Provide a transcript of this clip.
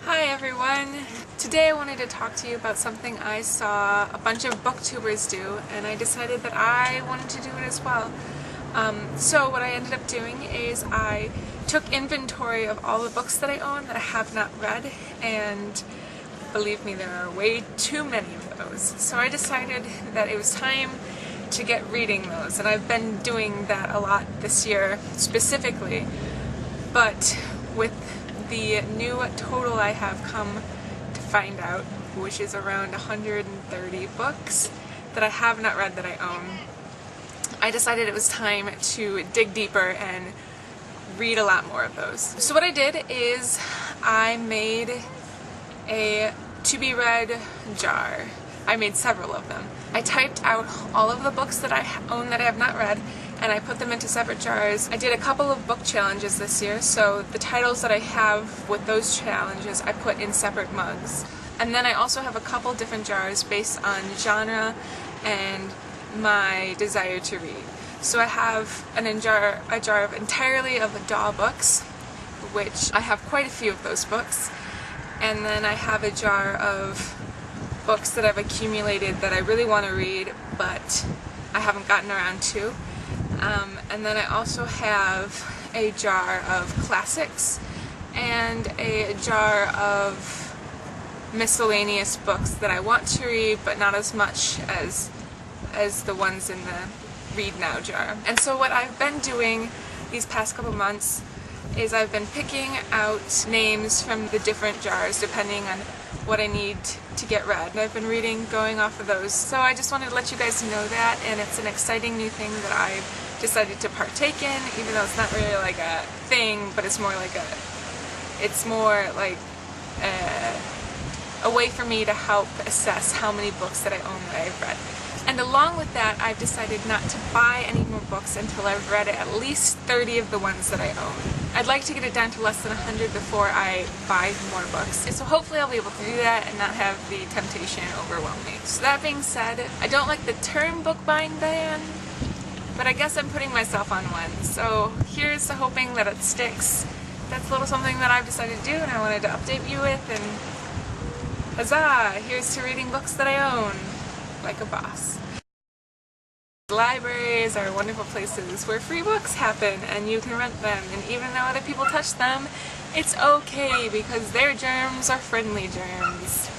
Hi everyone! Today I wanted to talk to you about something I saw a bunch of booktubers do, and I decided that I wanted to do it as well. So what I ended up doing is I took inventory of all the books that I own that I have not read, and believe me, there are way too many of those. So I decided that it was time to get reading those, and I've been doing that a lot this year specifically, but with the new total I have come to find out, which is around 130 books that I have not read that I own, I decided it was time to dig deeper and read a lot more of those. So what I did is I made a to-be-read jar. I made several of them. I typed out all of the books that I own that I have not read, and I put them into separate jars. I did a couple of book challenges this year, so the titles that I have with those challenges I put in separate mugs. And then I also have a couple different jars based on genre and my desire to read. So I have a jar of entirely of DAW books, which I have quite a few of those books. And then I have a jar of books that I've accumulated that I really want to read, but I haven't gotten around to. And then I also have a jar of classics and a jar of miscellaneous books that I want to read, but not as much as the ones in the read now jar. And so what I've been doing these past couple months is I've been picking out names from the different jars depending on what I need to get read. And I've been reading going off of those. So I just wanted to let you guys know that, and it's an exciting new thing that I've decided to partake in, even though it's not really like a thing, but it's more like a way for me to help assess how many books that I own that I've read. And along with that, I've decided not to buy any more books until I've read at least 30 of the ones that I own. I'd like to get it down to less than 100 before I buy more books. So hopefully I'll be able to do that and not have the temptation overwhelm me. So that being said, I don't like the term book buying ban, but I guess I'm putting myself on one. So here's to hoping that it sticks. That's a little something that I've decided to do and I wanted to update you with, and huzzah! Here's to reading books that I own like a boss. Libraries are wonderful places where free books happen and you can rent them, and even though other people touch them, it's okay because their germs are friendly germs.